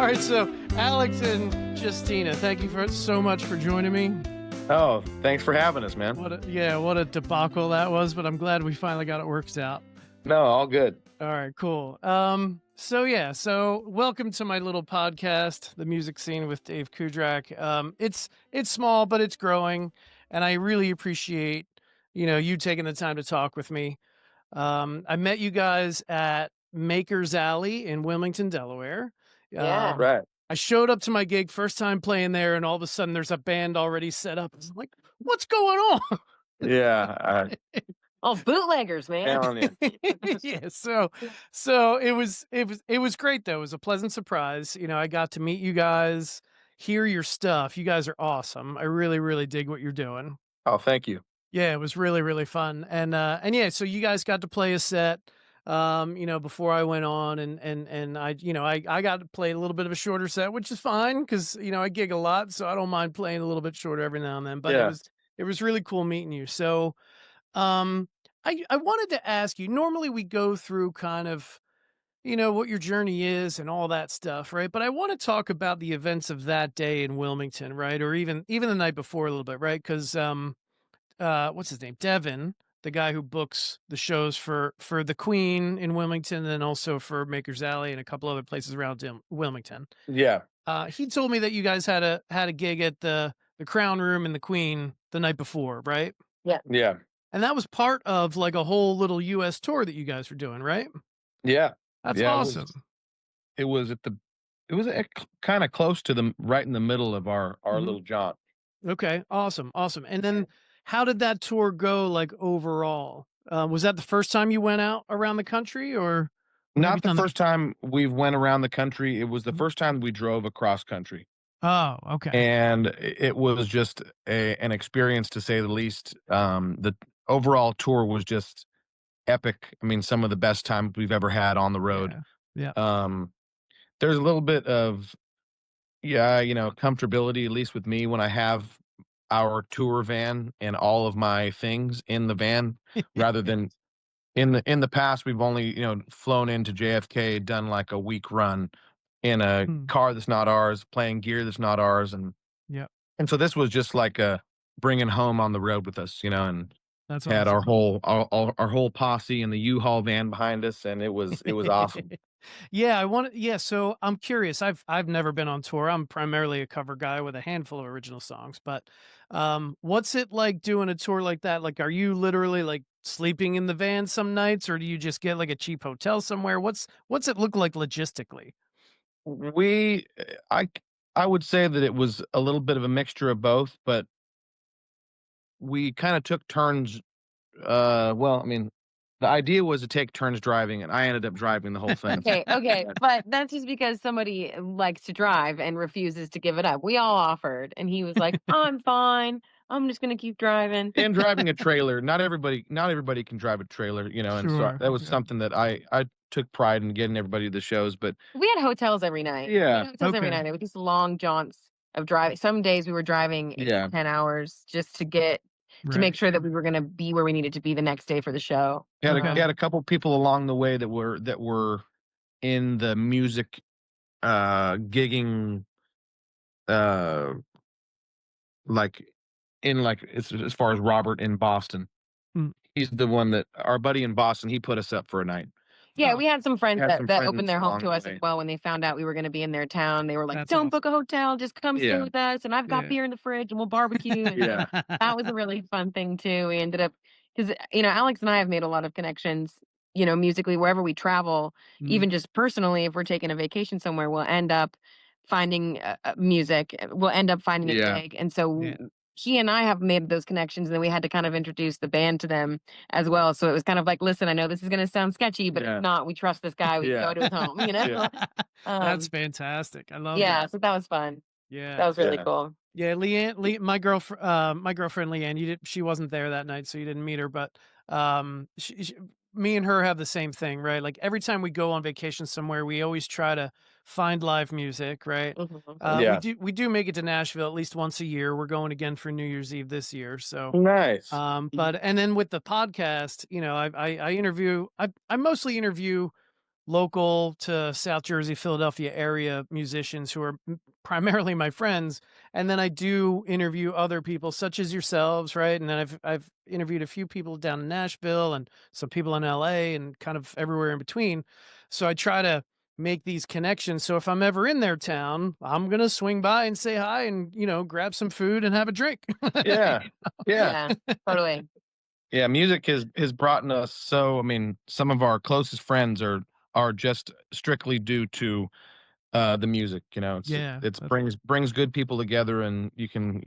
All right, so Alex and Justina, thank you so much for joining me. Oh, thanks for having us, man. What a debacle that was, but I'm glad we finally got it worked out. No, all good. All right, cool. So welcome to my little podcast, The Music Scene with Dave Cudrak. It's small, but it's growing, and I really appreciate, you taking the time to talk with me. I met you guys at Maker's Alley in Wilmington, Delaware. Yeah. Right. I showed up to my gig, first time playing there, and all of a sudden there's a band already set up. It's like, what's going on? Yeah. Oh, bootleggers, man. Telling you. Yeah. So it was great though. It was a pleasant surprise. I got to meet you guys, hear your stuff. You guys are awesome. I really, really dig what you're doing. Oh, thank you. Yeah, it was really, really fun. And yeah, so you guys got to play a set, before I went on, and I got to play a little bit of a shorter set, which is fine because, I gig a lot, so I don't mind playing a little bit shorter every now and then, but Yeah. it was really cool meeting you. So, I wanted to ask you, normally we go through kind of, what your journey is and all that stuff, right? But I want to talk about the events of that day in Wilmington, right? Or even the night before a little bit, right? Because, what's his name? Devin, the guy who books the shows for the Queen in Wilmington and also for Maker's Alley and a couple other places around Wilmington. Yeah. He told me that you guys had a gig at the Crown Room in the Queen the night before, right? Yeah. And that was part of like a whole little US tour that you guys were doing, right? Yeah. That's Yeah, awesome. It was kind of close to right in the middle of our Mhm. little jaunt. Okay. Awesome. And then how did that tour go like overall? Was that the first time you went out around the country or? Not the first time we've went around the country. It was the Mhm. first time we drove across country. Oh, okay. And it was just an experience to say the least. The overall tour was just epic. I mean, some of the best time we've ever had on the road. Yeah. There's a little bit of, comfortability, at least with me, when I have our tour van and all of my things in the van, rather than in the past, we've only, flown into JFK, done like a week run in a car that's not ours, playing gear that's not ours. Yeah. And so this was just like a bringing home on the road with us, and That's had awesome. our whole posse in the U-Haul van behind us, and it was awesome. Yeah, so I'm curious. I've never been on tour. I'm primarily a cover guy with a handful of original songs, but what's it like doing a tour like that? Like, are you literally like sleeping in the van some nights, or do you just get like a cheap hotel somewhere? What's it look like logistically? We I would say that it was a little bit of a mixture of both, but we kind of took turns. Well, I mean, the idea was to take turns driving, and I ended up driving the whole thing. Okay, but that's just because somebody likes to drive and refuses to give it up. We all offered, and he was like, "I'm fine. I'm just gonna keep driving." And driving a trailer, not everybody can drive a trailer, and so Sure. that was something that I took pride in getting everybody to the shows. But We had hotels every night. We Yeah. had hotels every Okay. night. It was just long jaunts of driving. Some days we were driving 8 Yeah. to 10 hours just to get to make sure that we were gonna be where we needed to be the next day for the show. Had a couple people along the way that were in the music gigging like as far as Robert in Boston. Mm. He's the one that our buddy in Boston, he put us up for a night. Yeah, Oh. we had some friends Had that some that friends opened their home along to the us way. as well when they found out we were gonna be in their town. They were like, That's "Don't awesome. book a hotel, just come stay Yeah. with us, and I've got Yeah. beer in the fridge, and we'll barbecue." And Yeah. that was a really fun thing too. We ended up because Alex and I have made a lot of connections, musically wherever we travel, even just personally. If we're taking a vacation somewhere, we'll end up finding music. We'll end up finding a Yeah. gig, and so Yeah. he and I have made those connections, and then we had to kind of introduce the band to them as well. So it was kind of like, listen, I know this is going to sound sketchy, but Yeah. it's not. We trust this guy. We can Yeah. go to his home. Yeah. That's fantastic. I love Yeah, that. so that was fun. Yeah. That was really Yeah. cool. Yeah, my girlfriend Leanne, she wasn't there that night, so you didn't meet her, but me and her have the same thing, right? Like every time we go on vacation somewhere, we always try to find live music, right? Mhm. Yeah. We do make it to Nashville at least once a year. We're going again for New Year's Eve this year, so Nice. and then with the podcast, I mostly interview local to South Jersey, Philadelphia area musicians who are primarily my friends, and then I do interview other people such as yourselves, right? And then I've interviewed a few people down in Nashville and some people in LA and kind of everywhere in between. So I try to make these connections. So if I'm ever in their town, I'm gonna swing by and say hi and grab some food and have a drink. Yeah. Yeah. Yeah, totally. Yeah, music has brought us so I mean, some of our closest friends are just strictly due to the music, Yeah, it's brings good people together and you can,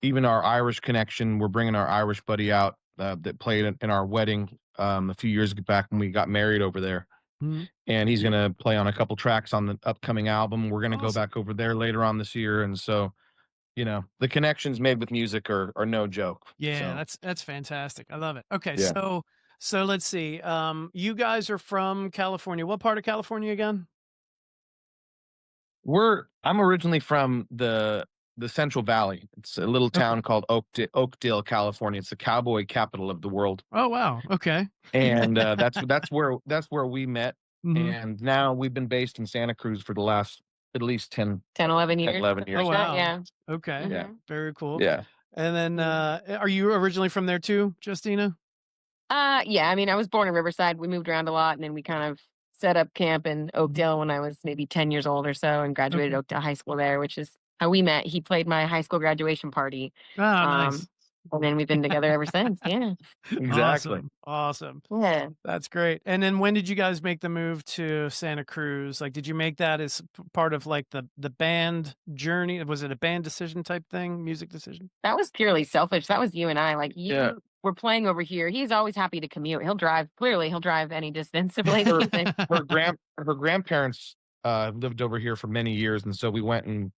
even our Irish connection, we're bringing our Irish buddy out that played in our wedding a few years back when we got married over there. mhm. And he's gonna play on a couple tracks on the upcoming album. We're gonna go Awesome. back over there later on this year. And so, the connections made with music are no joke. Yeah, So that's fantastic. I love it. Okay, yeah. so let's see. You guys are from California. What part of California again? I'm originally from the Central Valley. It's a little Okay. town called Oakdale, California. It's the cowboy capital of the world. Oh wow. Okay. And that's where we met. Hmm. And now we've been based in Santa Cruz for the last at least 10, 11 years, 11 something Oh years. like that, wow. yeah. Okay. Yeah. Mhm. Very cool. Yeah. And then, Yeah. are you originally from there too, Justina? Yeah, I mean, I was born in Riverside, we moved around a lot, and then we kind of set up camp in Mhm. Oakdale when I was maybe 10 years old or so and graduated Okay. Oakdale High School there, which is how we met. He played my high school graduation party, Ah, um, nice. and then we've been together ever since, yeah. Exactly. Awesome. Awesome. Yeah. That's great. And then when did you guys make the move to Santa Cruz? Like, did you make that as part of like the band journey? Was it a band decision type thing, music decision? That was purely selfish. That was you and I. Like Yeah. you were playing over here. He's always happy to commute. He'll drive any distance to play music. Her grandparents lived over here for many years, and so we went and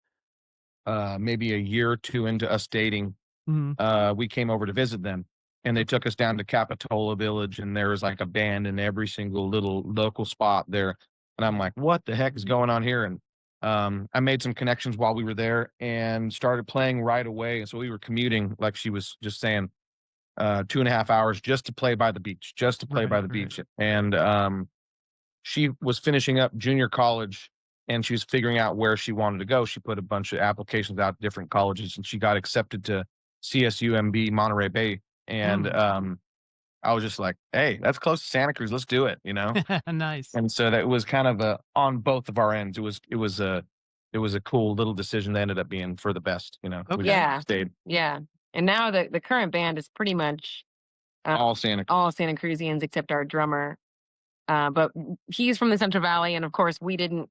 maybe a year or two into us dating, Mhm. we came over to visit them, and they took us down to Capitola Village, and there was like a band in every single little local spot there, and I'm like, "What the heck is going on here?" And I made some connections while we were there and started playing right away. And so we were commuting, like she was just saying, 2.5 hours just to play by the beach, just to play Right, by the right. beach. And she was finishing up junior college and she was figuring out where she wanted to go. She put a bunch of applications out to different colleges and she got accepted to CSUMB Monterey Bay. And Mm. I was just like, hey, that's close to Santa Cruz. Let's do it, Nice. And so that was kind of on both of our ends. It was a cool little decision that ended up being for the best. We Okay. just Yeah. stayed Yeah. And now the current band is pretty much all Santa Cruz. all Santa Cruzians except our drummer. But he's from the Central Valley, and of course, we didn't,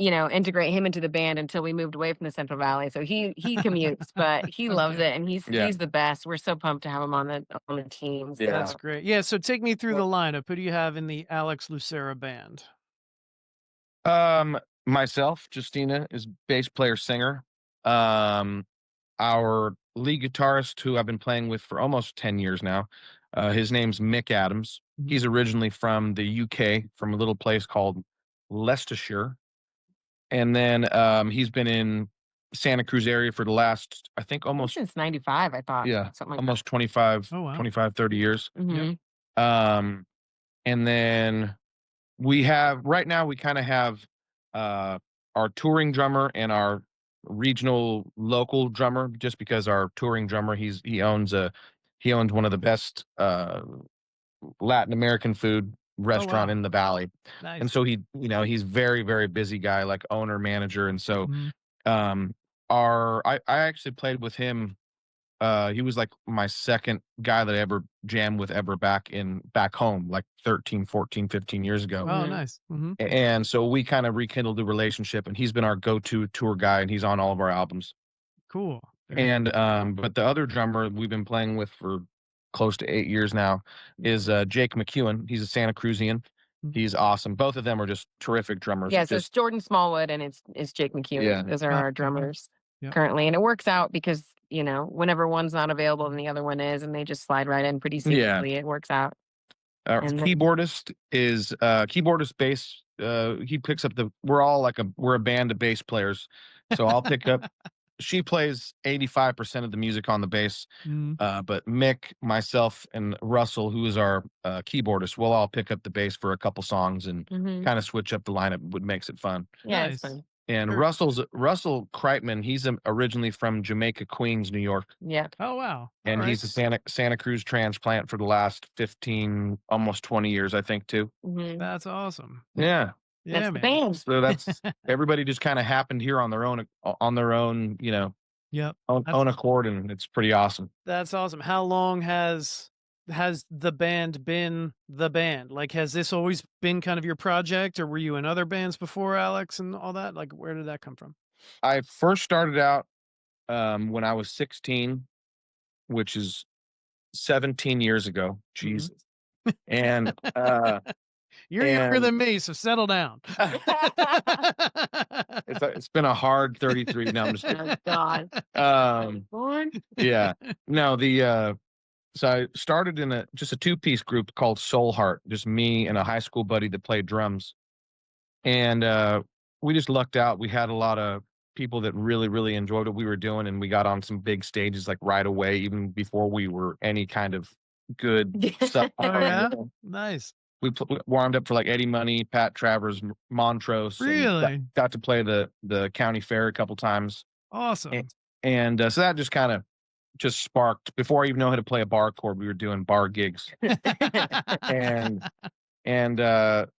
integrate him into the band until we moved away from the Central Valley. So he commutes, but he loves Okay. it, and he's Yeah. he's the best. We're so pumped to have him on the team. Yeah. That's So great. Yeah, so take me through the lineup. Who do you have in the Alex Lucero Band? Myself, Justina is bass player singer. Um, our lead guitarist, who I've been playing with for almost 10 years now, his name's Mick Adams. Mhm. He's originally from the UK, from a little place called Leicestershire. And then he's been in Santa Cruz area for the last, I think, almost, since '95, I thought yeah, something like almost 25, Oh wow. 25, 30 years. that. Yep. Um, and then right now we kind of have uh, our touring drummer and our regional local drummer, just because our touring drummer, he owns one of the best Latin American food Oh restaurant wow. in the valley. And Nice. so he's very, very busy guy, like owner, manager. And so Mhm. um I actually played with him. He was like my second guy that I ever jammed with ever back home, like 13, 14, 15 years ago. Oh, Mhm. nice. Mhm. And so we kind of rekindled the relationship, and he's been our go-to tour guy, and he's on all of our albums. Cool. Very And but the other drummer we've been playing with for close to 8 years now is Jake McEwen. He's a Santa Cruzian. Mhm. He's awesome. Both of them are just terrific drummers. Yeah, so it's Just Jordan Smallwood and it's Jake McHugh. yeah, Those are Ah, our okay. drummers Yep. currently, and it works out because whenever one's not available, then the other one is, and they just slide right in pretty yeah. seamlessly. It works out. Our And keyboardist bass. He picks up we're a band of bass players. So I'll pick up she plays 85% of the music on the bass. Mhm. But Mick, myself, and Russell, who is our keyboardist, we'll all pick up the bass for a couple songs and Mhm. kind of switch up the lineup, what makes it fun. Yeah, it's Nice. fun. And Very cool. Russell Kreitman. He's originally from Jamaica, Queens, New York, Yeah. Oh, wow. and Alright. he's a Santa Cruz transplant for the last 15, almost 20 years, I think, too. Mhm. That's awesome. Yeah. That's Yeah, the man. band. So that's everybody just kind of happened here on their own, Yep. That's own accord, and it's pretty awesome. that's awesome. How long has the band been the band? Like, has this always been kind of your project, or were you in other bands before, Alex, and all that? Like, where did that come from? I first started out when I was 16, which is 17 years ago. Mhm. Jesus. And You're younger and than me, so settle down. it's been a hard 33. No, I'm just kidding. Oh God. Born? Yeah. No, so I started in just a two-piece group called Soul Heart, just me and a high school buddy that played drums. And we just lucked out. We had a lot of people that really, really enjoyed what we were doing, and we got on some big stages like right away, even before we were any kind of good stuff. Oh, yeah? Nice. We warmed up for like Eddie Money, Pat Travers, Montrose, and Really? got to play the county fair a couple times. A- Awesome. And so that just kind of just sparked. Before I even know how to play a bar chord, we were doing bar gigs. And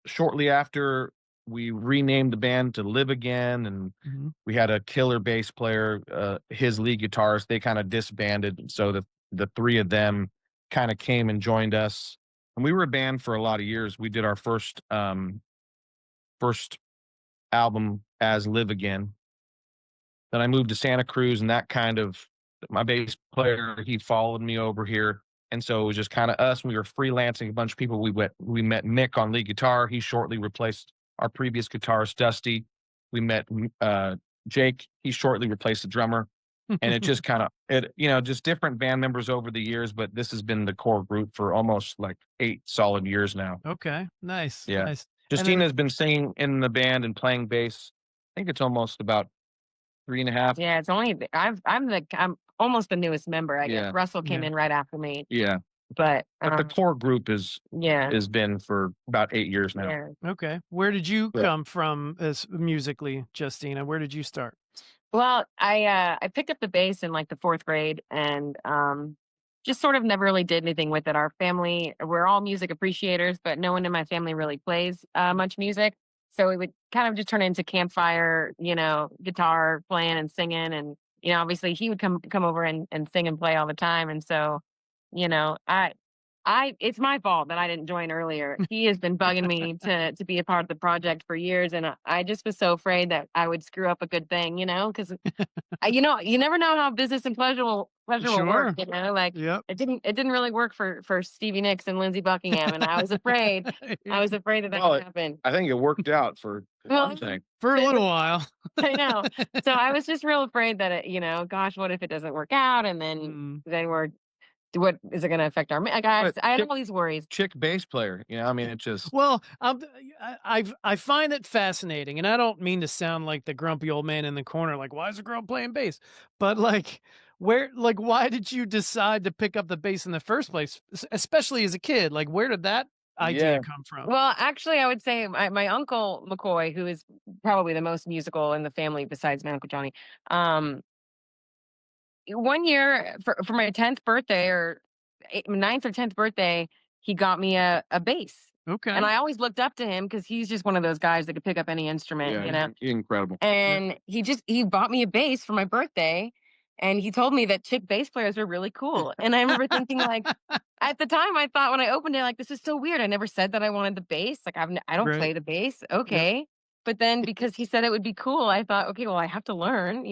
shortly after, we renamed the band to Live Again, and Mhm. we had a killer bass player, his lead guitarist. They kind of disbanded, so the three of them kind of came and joined us, and we were a band for a lot of years. We did our first album as Live Again. Then I moved to Santa Cruz, and that kind of my bass player, he followed me over here. And so it was just kind of us. We were freelancing a bunch of people. We met Nick on lead guitar. He shortly replaced our previous guitarist, Dusty. We met Jake. He shortly replaced the drummer. And it just kind of just different band members over the years, but this has been the core group for almost like 8 solid years now. Okay. Nice. Yeah. Nice. And Justina then has been singing in the band and playing bass. I think it's almost about 3.5. Yeah, it's only I'm almost the newest member, I guess. Yeah. Russell came yeah. in right after me. Yeah. But But the core group yeah. has been for about 8 years now. Yeah. Okay. Where did you Yeah. come from as musically, Justina? Where did you start? Well, I picked up the bass in like the 4th grade and just sort of never really did anything with it. Our family, we're all music appreciators, but no one in my family really plays much music. So it would kind of just turn into campfire, guitar playing and singing. And, obviously he would come over and sing and play all the time. And so, you know, it's my fault that I didn't join earlier. He has been bugging me to be a part of the project for years, and I just was so afraid that I would screw up a good thing, because you never know how business and pleasure will work. Sure. Like Yep. it didn't really work for Stevie Nicks and Lindsey Buckingham, and I was afraid. I was afraid that Well, would happen. I think it worked out for Well, one thing. For a little while. I know. So I was just real afraid that gosh, what if it doesn't work out, and Mm. then what is it going to affect our? Like But I had all these worries. chick bass player, I mean, it just Well, I find it fascinating, and I don't mean to sound like the grumpy old man in the corner, like, why is a girl playing bass? But why did you decide to pick up the bass in the first place, especially as a kid? Like, where did that idea yeah. come from? Well, actually, I would say my uncle McCoy, who is probably the most musical in the family besides my uncle Johnny. One year for my 10th birthday or 9th or 10th birthday, he got me a bass. Okay. And I always looked up to him because he's just one of those guys that could pick up any instrument, Yeah, he's incredible. And he bought me a bass for my birthday, and he told me that chick bass players were really cool. And I remember thinking, like, at the time, I thought when I opened it, like, this is so weird. I never said that I wanted the bass. Like, I don't play Right. the bass. Okay. But then because he said it would be cool, I thought, okay, well, I have to learn,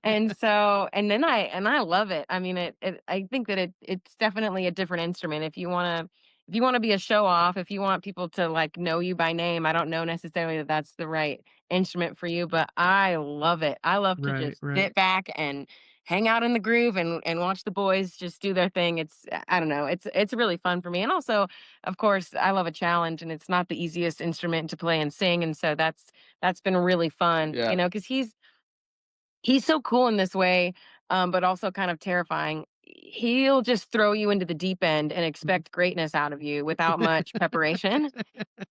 And so, and I love it. I mean, I think that it's definitely a different instrument. If you want to be a show off, if you want people to like know you by name, I don't know necessarily that that's the right instrument for you, but I love it. I love to Right, just right. sit back and hang out in the groove and watch the boys just do their thing. I don't know. It's really fun for me. And also, of course, I love a challenge, and it's not the easiest instrument to play and sing, and so that's been really fun, Yeah. because He's so cool in this way, but also kind of terrifying. He'll just throw you into the deep end and expect greatness out of you without much preparation.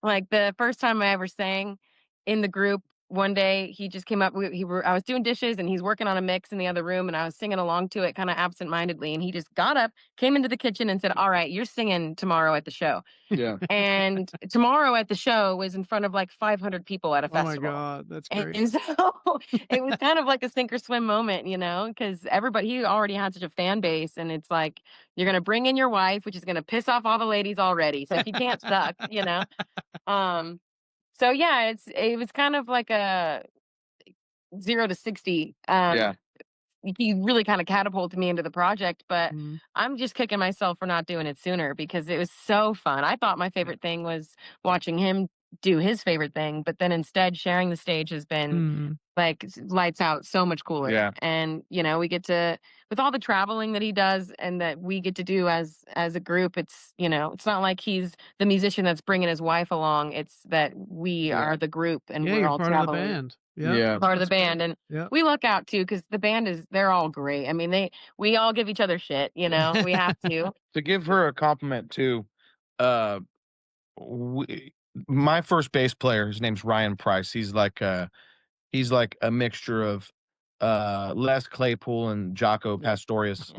Like the first time I ever sang in the group, one day he just came up. I was doing dishes and he's working on a mix in the other room, and I was singing along to it, kind of absentmindedly. And he just got up, came into the kitchen, and said, "All right, you're singing tomorrow at the show." Yeah. And tomorrow at the show was in front of like 500 people at a Oh my festival. God, that's And, great. and so it was kind of like a sink or swim moment, because he already had such a fan base. And it's like, you're going to bring in your wife, which is going to piss off all the ladies already. So he can't suck. Um, so yeah, it was kind of like a 0 to 60. Yeah. He really kind of catapulted me into the project, but Mhm. I'm just kicking myself for not doing it sooner because it was so fun. I thought my favorite thing was watching him do his favorite thing, but then instead sharing the stage has been Mhm. like lights out, so much cooler. Yeah. And we get to, with all the traveling that he does and that we get to do as a group, it's not like he's the musician that's bringing his wife along. It's that we Yeah. are the group and Yeah, we're you're all part of the traveling. band. Yep. Yeah. Part of the That's great. band, and Yep. we luck out too because the band they're all great. I mean, we all give each other shit. We have to. To give her a compliment too, uh, my first bass player, his name's Ryan Price. He's like a mixture of Les Claypool and Jaco Pastorius.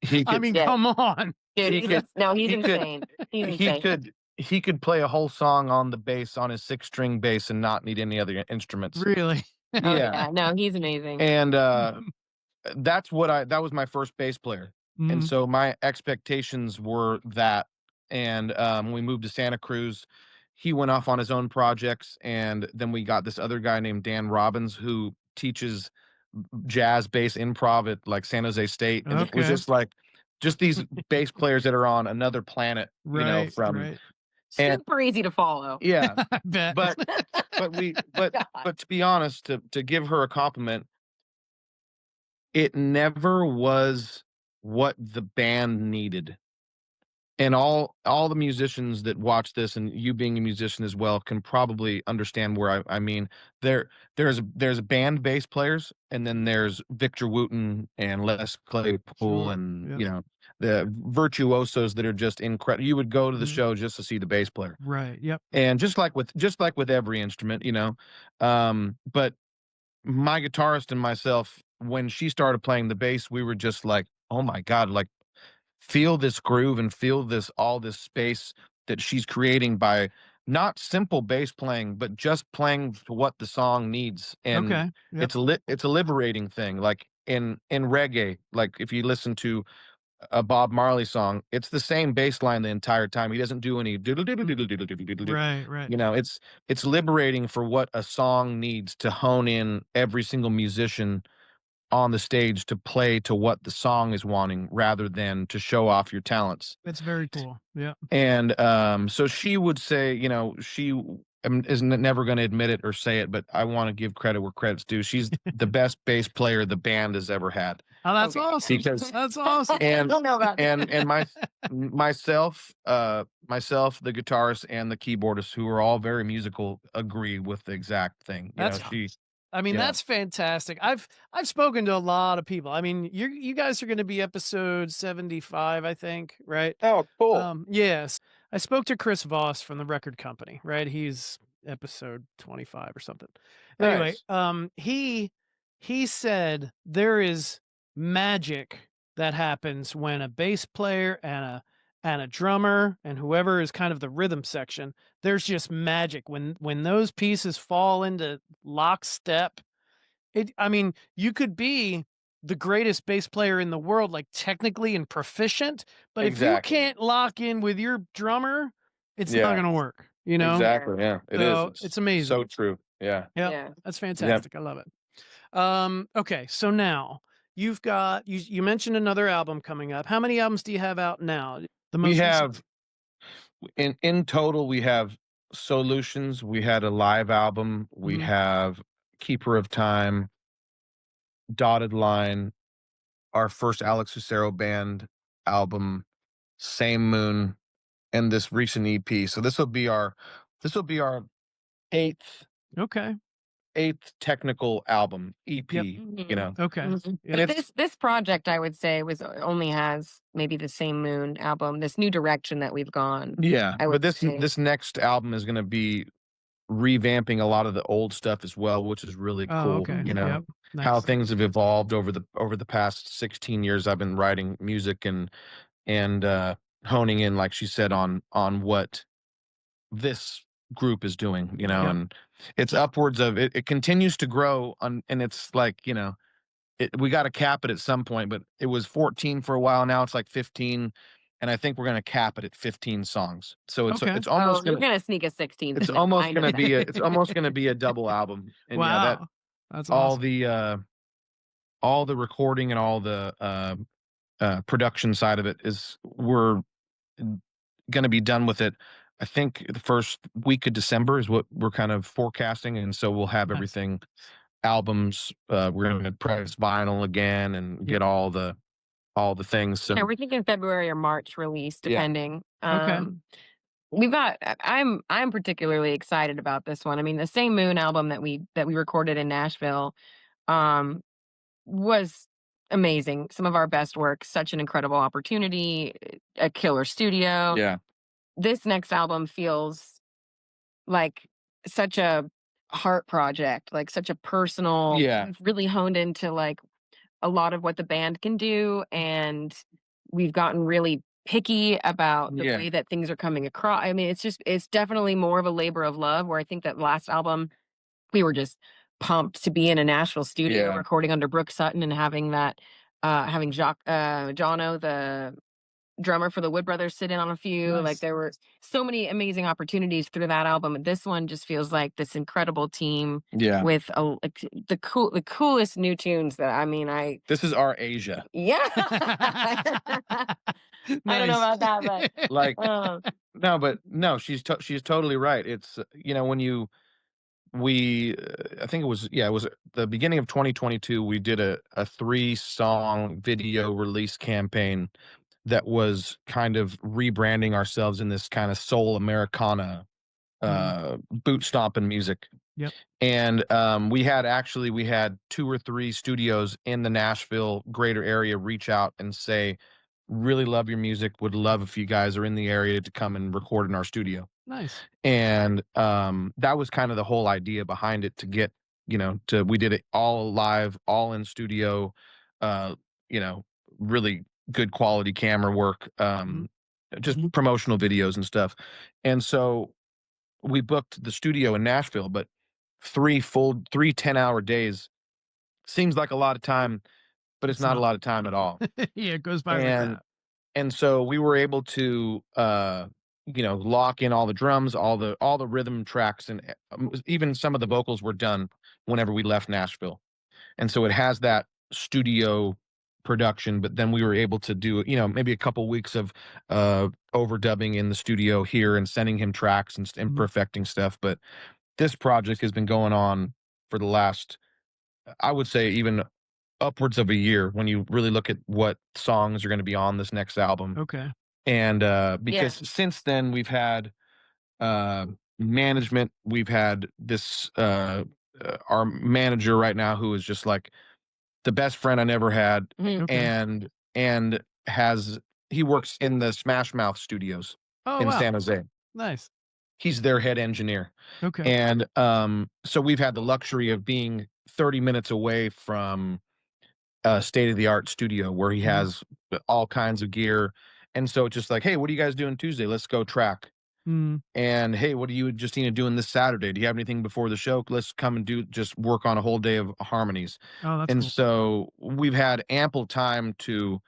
He I could mean, Yeah. come on. Dude, he could he's he could insane. He's he insane. could play a whole song on the bass on his 6-string bass and not need any other instruments. Really? Oh Yeah. yeah, no, he's amazing. And that was my first bass player. And Mhm. so my expectations were that. And we moved to Santa Cruz. He went off on his own projects, and then we got this other guy named Dan Robbins who teaches jazz bass improv at like San Jose State, and it was Okay. just these bass players that are on another planet, Right, from right. and Super easy to follow. yeah, I bet. but but to be honest, to give her a compliment, it never was what the band needed. And all the musicians that watch this, and you being a musician as well, can probably understand where I mean. There's band bass players, and then there's Victor Wooten and Les Claypool, Sure. and Yep. the virtuosos that are just incredible. You would go to the Mhm. show just to see the bass player, Right. Yep. and just like with every instrument, but my guitarist and myself, when she started playing the bass, we were just like, oh my god, like, feel this groove and feel all this space that she's creating by not simple bass playing, but just playing to what the song needs. And Okay. Yep. it's a liberating thing. Like in reggae, like if you listen to a Bob Marley song, it's the same bass line the entire time. He doesn't do any doodle doodle doodle doodle doodle doodle doodle. Right, right. It's liberating for what a song needs to hone in every single musician on the stage to play to what the song is wanting rather than to show off your talents. That's very cool. Yeah. And so she would say, she is never going to admit it or say it, but I want to give credit where credit's due. She's the best bass player the band has ever had. Oh, that's Okay. awesome. Because That's awesome. I don't know about that. and myself, the guitarist and the keyboardist, who are all very musical, agree with the exact thing. That's I mean, Yeah. that's fantastic. I've spoken to a lot of people. I mean, you guys are going to be episode 75, I think, right? Oh, cool. Yes. I spoke to Chris Voss from the record company, right? He's episode 25 or something. Anyway, Nice. he said there is magic that happens when a bass player and a drummer and whoever is kind of the rhythm section, there's just magic when those pieces fall into lockstep. I mean, you could be the greatest bass player in the world, like technically and proficient, but if you Exactly. can't lock in with your drummer, it's not Yeah. going to work, you know? Exactly. Yeah, it is. So it's amazing. So true. Yeah. Yeah, Yeah. that's fantastic. I love it. Okay, so now you've got you mentioned another album coming up. How many albums do you have out now? The We most recent? have in total, we have Solutions, we had a live album, we Mhm. have Keeper of Time, Dotted Line, our first Alex Lucero Band album, Same Moon, and this recent EP. So this will be our 8th Okay. 8th technical album, EP, Yep. you know? Okay. Mhm. And Yep. But it's this project, I would say, only has maybe the Same Moon album. This new direction that we've gone, yeah, I but would this say. this next album is gonna be revamping a lot of the old stuff as well, which is really Oh, cool, okay. you Mhm. know, Yep. how Nice. things have evolved over the past 16 years I've been writing music and honing in, like she said, on what this group is doing, you know, Yep. and it's upwards of it continues to grow on, and it's like, you know, we got to cap it at some point, but it was 14 for a while. Now it's like 15. And I think we're going to cap it at 15 songs. So Okay. it's Oh, almost you're going to, gonna sneak a 16th it's in there. almost I know going to that. be it's almost going to be a double album. And yeah, that Wow. That's all awesome. the recording and all the production side of it is we're going to be done with it. I think the first week of December is what we're kind of forecasting, and so we'll have Nice. everything albums. We're going to press vinyl again and Yep. get all the things. Yeah, So we're thinking February or March release, yeah, depending. Okay. We've got. I'm particularly excited about this one. I mean, the Same Moon album that we recorded in Nashville, um, was amazing. Some of our best work. Such an incredible opportunity. A killer studio. yeah, This next album feels like such a heart project, like such a personal. yeah, We've really honed into like a lot of what the band can do, and we've gotten really picky about the yeah, way that things are coming across. I mean, it's definitely more of a labor of love, where I think that last album we were just pumped to be in a Nashville studio yeah. recording under Brooke Sutton and having Jacques Jono, the drummer for the Wood Brothers, sit in on a few. Like Nice. there were so many amazing opportunities through that album. And this one just feels like this incredible team Yeah. with like the coolest new tunes that I mean I This is our Asia. yeah. I don't know Nice. about that, but Like uh, no, but no, she's totally right. It's you know when you we I think it was yeah it was the beginning of 2022 we did a 3-song video release campaign that was kind of rebranding ourselves in this kind of soul Americana Mhm. boot stomping music. Yep. And we had 2 or 3 studios in the Nashville greater area reach out and say, really love your music, would love if you guys are in the area to come and record in our studio. Nice. And that was kind of the whole idea behind it, to get, you know, to we did it all live, all in studio, uh, you know, really good quality camera work, Mhm. just promotional videos and stuff. And so we booked the studio in Nashville, but 3 10-hour days seems like a lot of time, but it's It's not a not. lot of time at all. Yeah, it goes by like And that. and so we were able to you know, lock in all the drums, all the rhythm tracks, and even some of the vocals were done whenever we left Nashville. And so it has that studio production, but then we were able to do, you know, maybe a couple weeks of overdubbing in the studio here and sending him tracks and Mhm. perfecting stuff. But this project has been going on for the last, I would say, even upwards of a year when you really look at what songs are going to be on this next album. Okay. And yeah. because since then we've had uh, management, we've had this our manager right now who is just like the best friend I never had, Mhm. Okay. and has he works in the Smash Mouth studios Oh, in wow. San Jose. Nice. He's their head engineer. Okay. And so we've had the luxury of being 30 minutes away from a state of the art studio where he Mhm. has all kinds of gear. And so it's just like, hey, what are you guys doing Tuesday? Let's go track. Mm. And hey, what are you and Justina doing this Saturday? Do you have anything before the show? Let's come and just work on a whole day of harmonies. Oh, that's And cool. so we've had ample time to,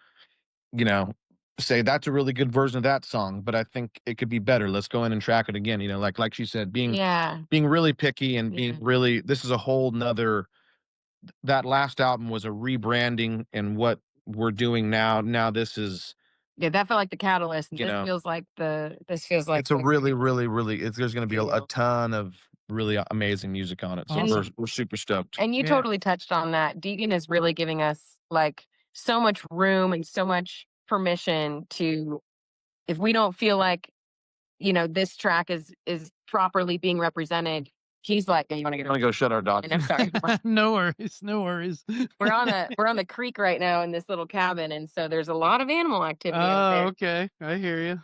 you know, say that's a really good version of that song, but I think it could be better. Let's go in and track it again. You know, like she said, Yeah. being really picky and Yeah. being really, this is a whole nother, that last album was a rebranding, and what we're doing now this is, Yeah, that felt like the catalyst. And you know, this feels like it's a the really, really, really, there's going to be a deal. ton of really amazing music on it. So And Awesome. we're super stoked. and you Yeah. totally touched on that. Deegan is really giving us like so much room and so much permission to, if we don't feel like, this track is properly being represented, he's like, "Hey, you want to get I'm gonna go shut our dog. And I'm sorry. No worries, no worries. We're on the creek right now in this little cabin, and so there's a lot of animal activity out Oh, there. okay. I hear you.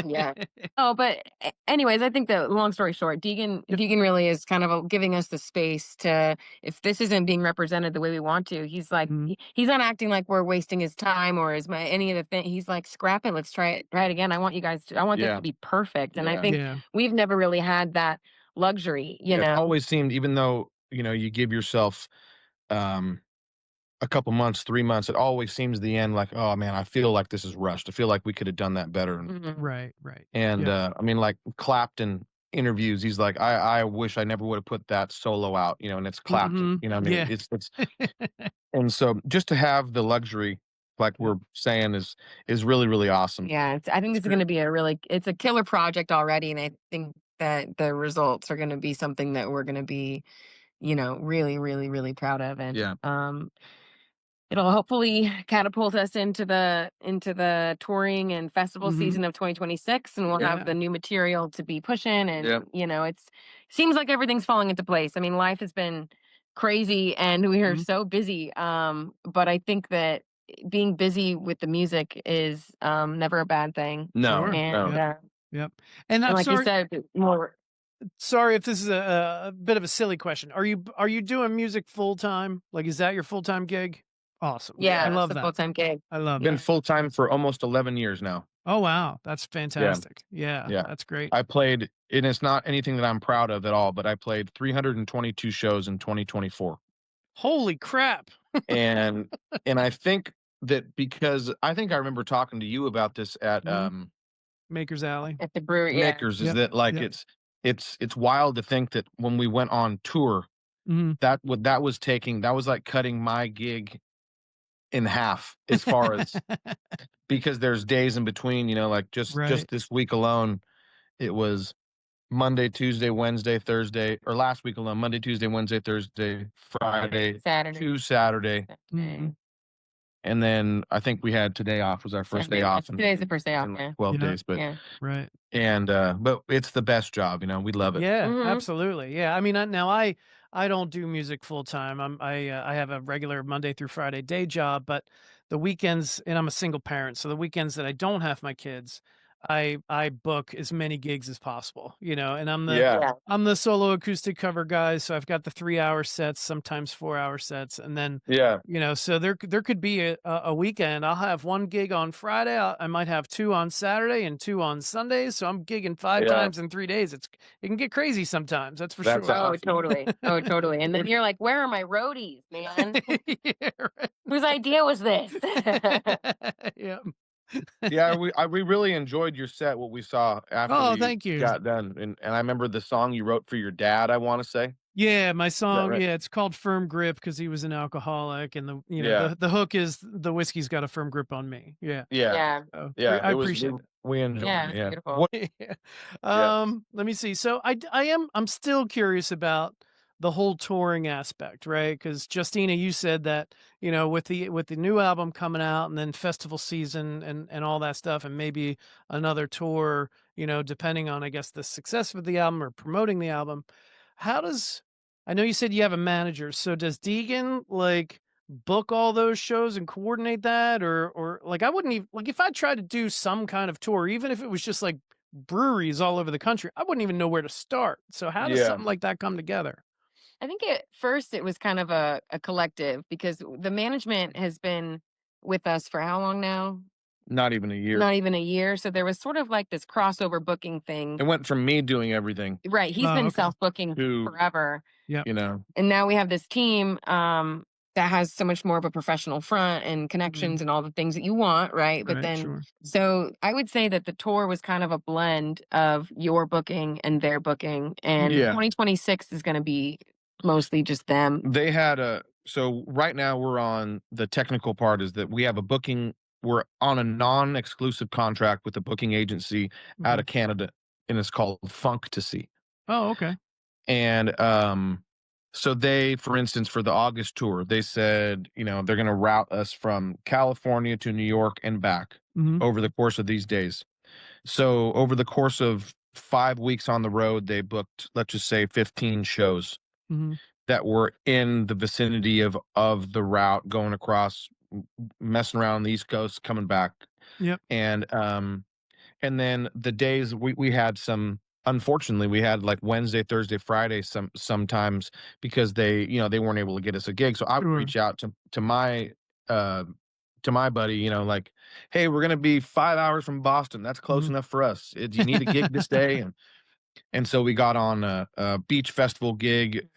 Yeah. Oh, but anyways, I think that long story short, Yep. Deegan really is kind of giving us the space to, if this isn't being represented the way we want to, he's like, Mhm. he's not acting like we're wasting his time or any of the thing. He's like, scrap it, let's try it again. I want you guys to, I want this Yeah. to be perfect. And I Yeah. think Yeah. we've never really had that luxury, you It know. always seemed, even though, you give yourself, um, a couple months, 3 months, it always seems the end like, "Oh, man, I feel like this is rushed. I feel like we could have done that better." Mhm. Right, right. And, Yeah. I mean, like, Clapton interviews, he's like, "I wish I never would have put that solo out," and it's Clapton, Mhm. what I mean? Yeah. It's and so just to have the luxury, like Yep. we're saying, is really, really awesome. Yeah, I think That's this is going great. to be it's a killer project already, and I think that the results are going to be something that we're going to be, really, really, really proud of, and Yeah. it'll hopefully catapult us into the touring and festival Mhm. season of 2026, and we'll have Yeah. the new material to be pushing, and Yep. it's seems like everything's falling into place. I mean, life has been crazy, and we are Mhm. so busy. But I think that being busy with the music is never a bad thing, No, Sure. and no. Yep. Yep. And and I'm like you sorry said, more. sorry if this is a bit of a silly question. Are you doing music full time? Like, is that your full time gig? Awesome. I Yeah, Yeah. that's love the that. full-time gig. I love Been Yeah. that. full-time for almost 11 years now. Oh wow, that's Yeah. fantastic. Yeah, Yeah. that's great. I played, and it's not anything that I'm proud of at all, but I played 322 shows in 2024. Holy crap. And and I think that, because I think I remember talking to you about this at, Mhm. Maker's Alley. At the brewery, yeah. Makers, is Yep. that, like, Yep. it's wild to think that when we went on tour, Mhm. that was like cutting my gig in half, as far as, because there's days in between, like Right. just this week alone, it was Monday, Tuesday, Wednesday, Thursday, or last week alone, Monday, Tuesday, Wednesday, Thursday, Friday, Saturday. to Saturday, Mhm. and then I think we had today off, was our first day Sunday. off Today's the first day off, in like yeah. 12 Yeah. days, but Yeah. Right. but it's the best job, we love it. Yeah, Mhm. absolutely. Yeah, I mean, now I don't do music full time. I have a regular Monday through Friday day job, but the weekends, and I'm a single parent, so the weekends that I don't have my kids, I book as many gigs as possible. And Yeah. Yeah. I'm the solo acoustic cover guy, so I've got the 3 hour sets, sometimes 4 hour sets, and then Yeah. so there could be a weekend. I'll have one gig on Friday. I might have two on Saturday and two on Sundays. So I'm gigging five Yeah. times in 3 days. It can get crazy sometimes. That's for That's sure. Oh, awesome. totally. Oh, totally. And then you're like, "Where are my roadies, man? Yeah, right. Whose idea was this?" Yeah. Yeah, we really enjoyed your set, what we saw after Oh, we thank you. got done, and I remember the song you wrote for your dad, I wanna say. Yeah, my Is that song, right? yeah, it's called Firm Grip because he was an alcoholic, and Yeah. the hook is the whiskey's got a firm grip on me. Yeah. Yeah. Yeah. So Yeah, I it was appreciate it. we enjoyed Yeah, it, it's yeah. beautiful. What Yeah. Yeah. Let me see. So I'm still curious about the whole touring aspect, right? Because Justina, you said that with the new album coming out, and then festival season and all that stuff, and maybe another tour, depending on, I guess, the success of the album or promoting the album. How does I know you said you have a manager, so does Deegan like book all those shows and coordinate that, or like I wouldn't even like if I tried to do some kind of tour, even if it was just like breweries all over the country, I wouldn't even know where to start. So how does Yeah. something like that come together? I think at first it was kind of a collective because the management has been with us for how long now? Not even a year. Not even a year. So there was sort of like this crossover booking thing. It went from me doing everything Right. He's Oh, been okay. self-booking to, forever. Yep. And now we have this team that has so much more of a professional front and Mhm. connections and all the things that you want, right? But Right. then Sure. so I would say that the tour was kind of a blend of your booking and their booking. And Yeah. 2026 is going to be mostly just them. They had a so right now we're on the technical part, is that we're on a non-exclusive contract with a booking agency out Mhm. of Canada, and it's called Funktasy. Oh, okay. And, so they, for instance, for the August tour, they said, they're gonna route us from California to New York and back Mhm. over the course of these days. So over the course of 5 weeks on the road, they booked, let's just say 15 shows Mhm. that were in the vicinity of the route going across, messing around the East Coast, coming back. Yep. And then the days we had some, unfortunately, we had like Wednesday, Thursday, Friday sometimes because they weren't able to get us a gig. So I would Sure. reach out uh to my buddy, like, "Hey, we're gonna be 5 hours from Boston. That's close Mhm. enough for us. Do you need a gig this day?" And so we got on a beach festival gig.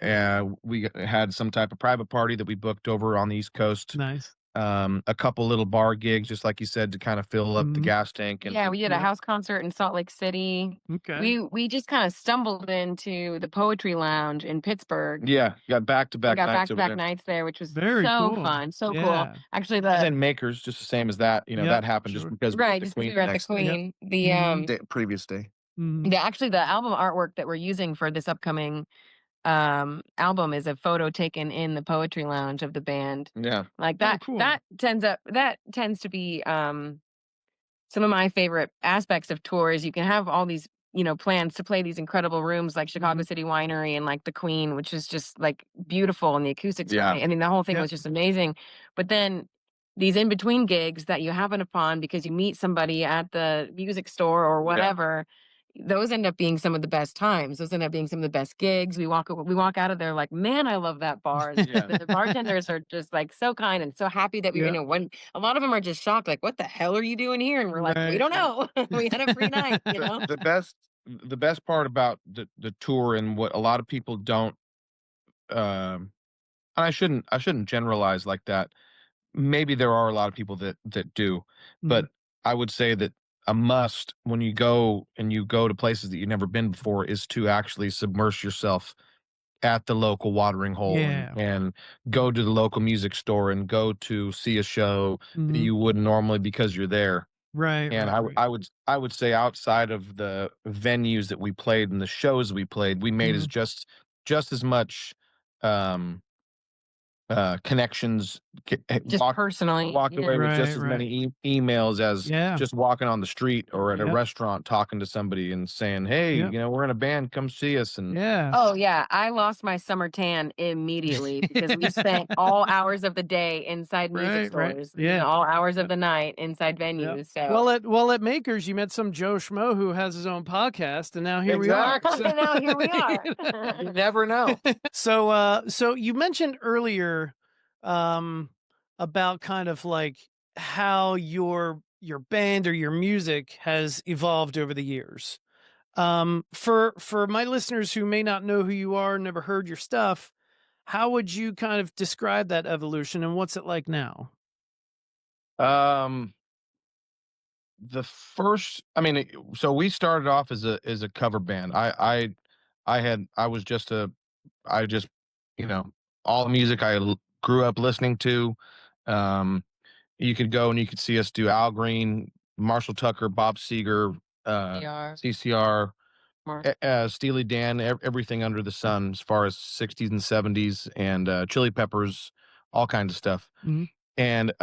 We had some type of private party that we booked over on the East Coast. Nice. A couple little bar gigs, just like you said, to kind of fill up the Mhm. gas tank. And Yeah, we did a Yep. house concert in Salt Lake City. Okay. We just kind of stumbled into the Poetry Lounge in Pittsburgh. yeah, got back to We back got nights over back-to-back there. nights there, which was Very so cool. fun, so cool. Yeah. Actually, And the then Makers, just the same as that. Yep. That happened just Sure. because we were at right, the just because Queen we the were at the next day. Yep. Queen. Mhm. Previous day. Mhm. Actually the album artwork that we're using for this upcoming album is a photo taken in the Poetry Lounge of the band. Yeah. Like Oh, that cool. that tends to be some of my favorite aspects of tours. You can have all these, plans to play these incredible rooms like Chicago Mhm. City Winery and like the Queen, which is just like beautiful and the acoustics. Yeah. I mean, the whole thing Yep. was just amazing. But then these in between gigs that you happen upon because you meet somebody at the music store or Yeah. whatever, those end up being some of the best times. Those end up being some of the best gigs. We walk out of there like, man, I love that bar. Yeah. The bartenders are just like so kind and so happy that Yep. when a lot of them are just shocked, like, what the hell are you doing here? And we're like, we Right. don't know. We had a free night, you know? The best part about the tour, and what a lot of people don't, um and I shouldn't generalize like that. Maybe there are a lot of people that do, Mhm. but I would say that a must when you go to places that you've never been before is to actually submerge yourself at the local watering hole, and Yeah. go to the local music store and go to see a show that Mhm. you wouldn't normally because you're there. Right, And right, right. I would say, outside of the venues that we played and the shows we played, we made as Mhm. just as much um connections, Just personally. walked away Yeah. with just Right, as right. many emails as Yeah. just walking on the street or at a Yep. restaurant talking to somebody and saying, "Hey, Yep. we're in a band, come see us." And Yeah. Oh yeah, I lost my summer tan immediately because we spent all hours of the day inside music Right, right. stores, Yeah. all hours of Yep. the night inside Yep. venues. So Well, at Makers, you met some Joe Schmo who has his own podcast, and now here we are. exactly. So, now here we are. you know. You never know. So you mentioned earlier, um, about kind of like how your band or your music has evolved over the years. For my listeners who may not know who you are, never heard your stuff, how would you kind of describe that evolution and what's it like now? Um, the first, I mean, so we started off as a cover band. I was just I just, you know, all the music grew up listening to. Um, you could go and you could see us do Al Green, Marshall Tucker, Bob Seger, CR, CCR, Mark. Steely Dan, everything under the sun as far as 60s and 70s, and Chili Peppers, all kinds of stuff. Mhm. And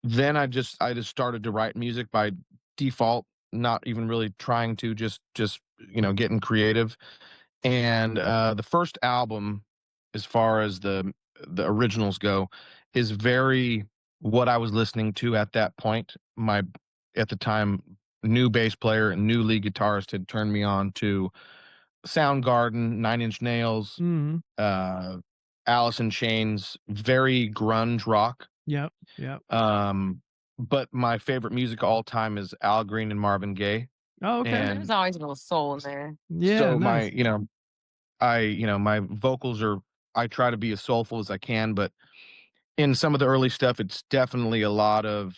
then I just started to write music by default, not even really trying to, just getting creative. And the first album, as far as the originals go, is very what I was listening to at that point. My At the time, new bass player and new lead guitarist had turned me on to Soundgarden, Nine Inch Nails, Mhm. uh, Alice in Chains, very grunge rock. Yep. Yep. Um, but my favorite music of all time is Al Green and Marvin Gaye. Oh, okay. There's And always a little soul in there. Yeah, so nice. my vocals are, I try to be as soulful as I can, but in some of the early stuff, it's definitely a lot of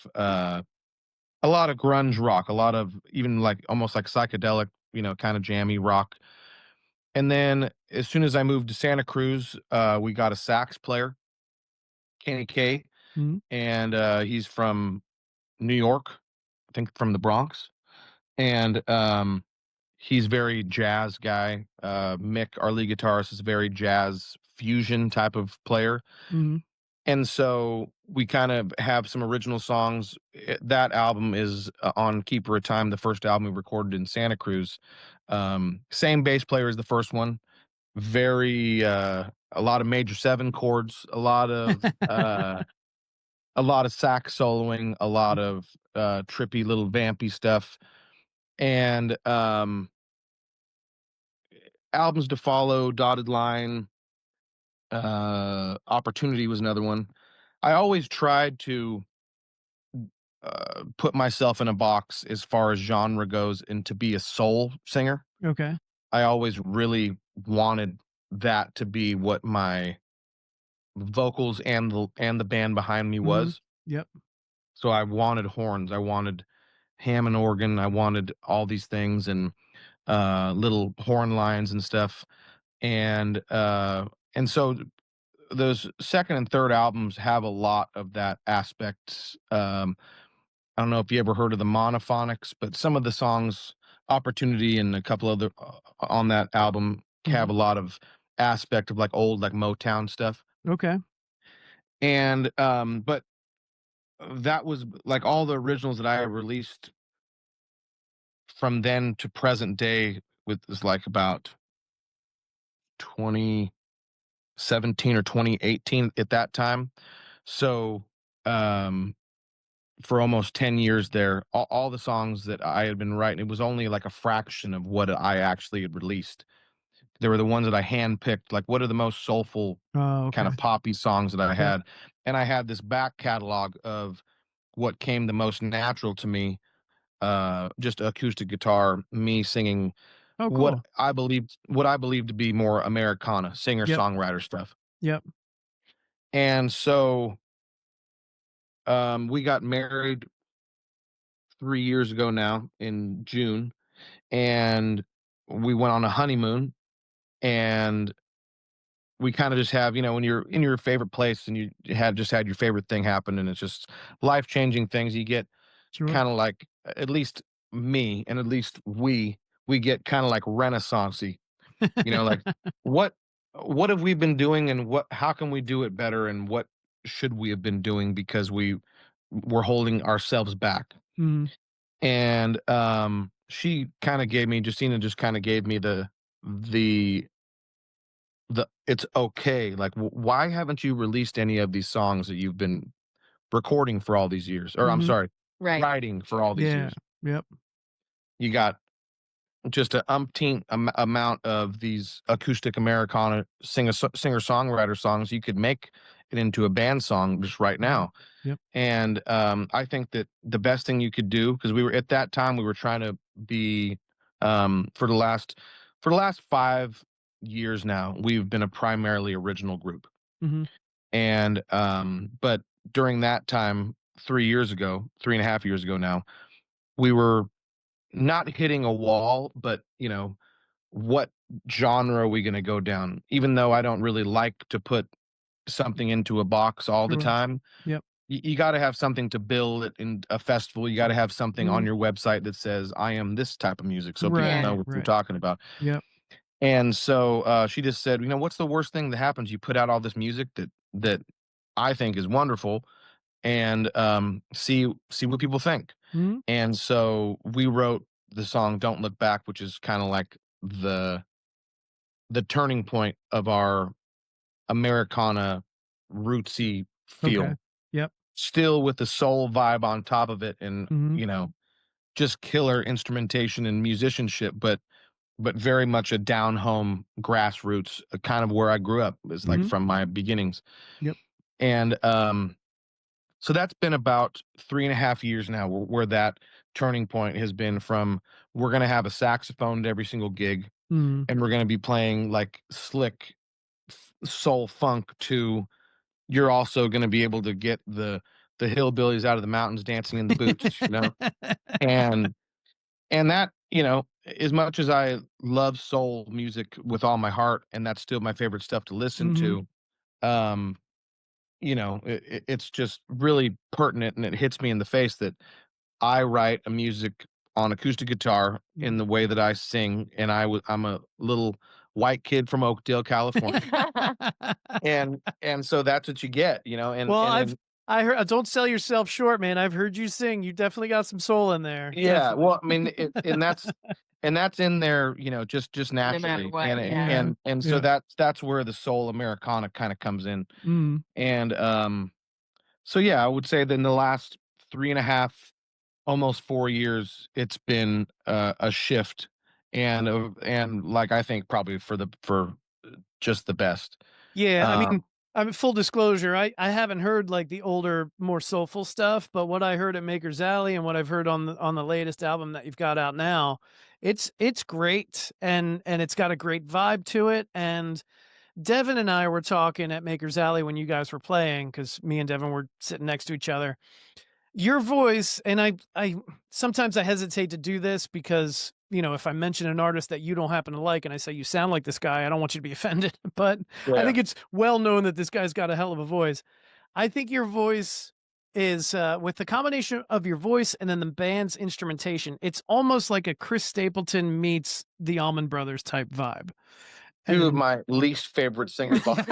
grunge rock, a lot of even like almost like psychedelic, kind of jammy rock. And then as soon as I moved to Santa Cruz, we got a sax player, Kenny K, Mhm. and he's from New York, I think from the Bronx. And he's very jazz guy. Mick, our lead guitarist, is a very jazz fusion type of player. Mhm. And so we kind of have some original songs. That album is on Keeper of Time, the first album we recorded in Santa Cruz. Same bass player as the first one. Very a lot of major seven chords, a lot of sax soloing, a lot of trippy little vampy stuff, and albums to follow. Dotted Line, Opportunity was another one. I always tried to put myself in a box as far as genre goes and to be a soul singer. Okay. I always really wanted that to be what my vocals and the band behind me Mhm. was. Yep. So I wanted horns, I wanted Hammond organ, I wanted all these things and little horn lines and stuff. And so those second and third albums have a lot of that aspect. I don't know if you ever heard of the monophonics, but some of the songs, Opportunity and a couple other on that album, have Mhm. a lot of aspect of like old like Motown stuff. Okay. And but that was like all the originals that I released from then to present day with is like about 2017 or 2018 at that time. So um for almost 10 years there, all the songs that I had been writing, it was only like a fraction of what I actually had released. They were the ones that I handpicked, like what are the most soulful Oh, kind okay. of poppy songs that I Yep. had. And I had this back catalog of what came the most natural to me, just acoustic guitar, me singing Oh, cool. what I believed to be more Americana, Yep. singer-songwriter stuff. Yep. And so we got married 3 years ago now in June, and we went on a honeymoon, and we kind of just have, when you're in your favorite place and you had just had your favorite thing happen and it's just life-changing things, you get Sure. kind of like, at least me and at least we get kind of like renaissancey, like what what have we been doing and what how can we do it better and what should we have been doing because we were holding ourselves back. Mhm. And she kind of gave me Justina just kind of gave me the it's okay. Like, why haven't you released any of these songs that you've been recording for all these years? Or I'm Mhm. sorry, Right. writing for all these Yeah. years. Yep. You got just a umpteen amount of these acoustic Americana singer-songwriter songs. You could make it into a band song just right Mhm. now. Yep. And I think that the best thing you could do, because we were at that time, we were trying to be for the last 5 years now, we've been a primarily original group. Mhm. And but during that time, 3 years ago, 3.5 years ago now, we were not hitting a wall, but what genre are we gonna go down? Even though I don't really like to put something into a box all the Sure. time, Yep. you gotta have something to build it in a festival. You gotta have something on Mhm. your website that says, "I am this type of music," so people Yeah. know Right, what you're right. talking about. Yep. And so, she just said, "What's the worst thing that happens? You put out all this music that I think is wonderful and, see what people think." Mhm. And so we wrote the song "Don't Look Back," which is kinda like the turning point of our Americana rootsy Okay. feel, Yep. still with the soul vibe on top of it and, Mhm. just killer instrumentation and musicianship, but very much a down home grassroots, kind of where I grew up is like Mhm. from my beginnings. Yep. And so that's been about 3.5 years now where that turning point has been from we're gonna have a saxophone at every single gig Mhm. and we're gonna be playing like slick soul funk to you're also gonna be able to get the hillbillies out of the mountains dancing in the boots. And that, as much as I love soul music with all my heart, and that's still my favorite stuff to listen Mhm. to, um, it's just really pertinent and it hits me in the face that I write a music on acoustic guitar in Mhm. the way that I sing, and I'm a little white kid from Oakdale, California. And so that's what you get, you know, Well, and then I heard don't sell yourself short, man. I've heard you sing. You definitely got some soul in there. yeah, Definitely. well, I mean, and that's in there, you know, just No matter naturally, what, and yeah. and so Yeah. that's where the soul Americana kind of comes in, Mm. and so yeah, I would say that in the last 3.5, almost 4 years, it's been a shift, and like I think probably for just the best. Yeah, Um, I mean, full disclosure, I haven't heard like the older, more soulful stuff, but what I heard at Maker's Alley and what I've heard on the latest album that you've got out now, it's great and it's got a great vibe to it. And Devin and I were talking at Maker's Alley when you guys were playing because me and Devin were sitting next to each other. Your voice, and I sometimes I hesitate to do this because, you know, if I mention an artist that you don't happen to like and I say you sound like this guy, I don't want you to be offended, but I yeah, think it's well known that this guy's got a hell of a voice. I think your voice is with the combination of your voice and then the band's instrumentation, it's almost like a Chris Stapleton meets the Allman Brothers type vibe. two of And my least favorite singers. God,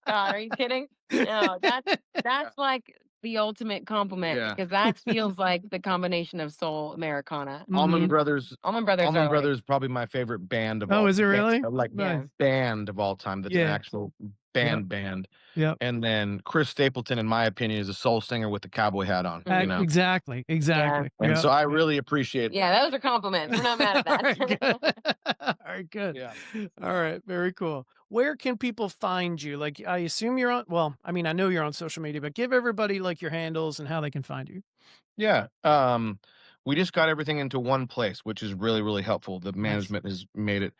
are you kidding? No, that's like the ultimate compliment Yeah. because that feels like the combination of soul Americana. Allman Mhm. Brothers Allman Brothers Allman are like, Brothers probably my favorite band of Oh, all is it really? like yeah, Nice. band of all time that's an Yeah. actual Yep. band. Yep. And then Chris Stapleton, in my opinion, is a soul singer with the cowboy hat on, you know? Exactly. yeah, Exactly. And Yep. so I really appreciate that. yeah. Those are compliments. We're not mad at All right, that. good. All right, good. Yeah. All right, very cool. Where can people find you? Like, I assume you're on, well, I mean, I know you're on social media, but give everybody like your handles and how they can find you. Yeah. We just got everything into one place, which is really, really helpful. The Nice. management has made it.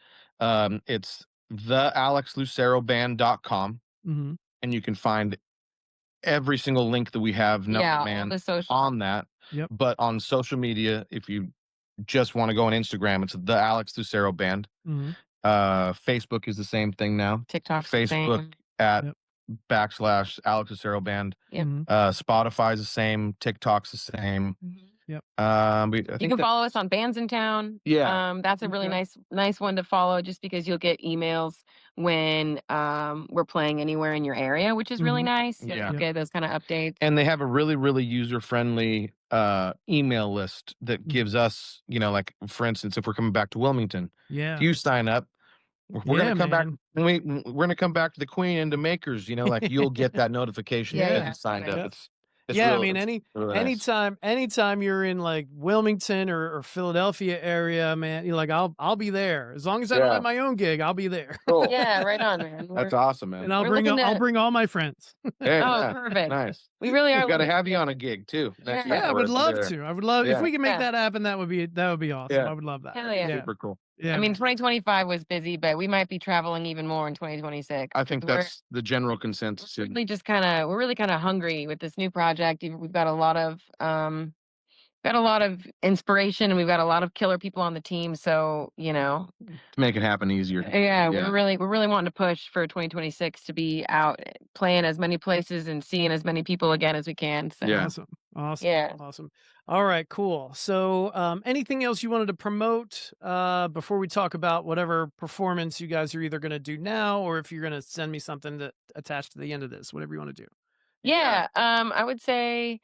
It's thealexluceroband.com, Hmm. and you can find every single link that we have known to Yeah, all man the social. on that. Yep. But on social media, if you just want to go on Instagram, it's the Alex Lucero Band. Hmm. Facebook is the same thing now. TikTok's the Facebook same. at Yep. / Alex Lucero Band. Yep. Hmm. Spotify's the same. TikTok's the same. Mhm. Yep. I You think can that, follow us on Bands in Town. yeah, That's a really Okay. nice one to follow just because you'll get emails when we're playing anywhere in your area, which is really Hmm. nice. yeah. You'll get those kind of updates. And they have a really, really user friendly email list that Mm. gives us, you know, like for instance, if we're coming back to Wilmington, if Yeah. you sign up, we're Yeah, gonna come back. man. We're gonna come back to the Queen and to Makers. You know, like you'll get that notification Yeah, that Yeah. you signed up. Yeah. It's Yeah, I real. mean, It's really nice. anytime you're in like Wilmington or Philadelphia area, man, you're like, I'll be there. As long as I don't have Yeah, my own gig, I'll be there. cool. yeah, right on, man. That's awesome, man. And We're looking I'll to. bring all my friends. Hey, Oh, yeah, perfect. nice. We really We've are got to looking. have you on a gig too next time. Yeah. Yeah, I would we're love there. to. I would love if Yeah, we can make Yeah. that happen, that would be awesome. yeah, I would love that. Hell yeah. Yeah. super cool. Yeah, I mean, man. 2025 was busy, but we might be traveling even more in 2026. I think We're that's the general consensus. really just we're really kind of hungry with this new project. We've got a lot of inspiration and we've got a lot of killer people on the team. So, To make it happen easier. yeah, Yeah. we're really wanting to push for 2026 to be out playing as many places and seeing as many people again as we can. So, Yeah. Awesome. Awesome. yeah. Awesome. All right, cool. So, anything else you wanted to promote before we talk about whatever performance you guys are either going to do now or if you're going to send me something to attach to the end of this, whatever you want to do. Yeah. I would say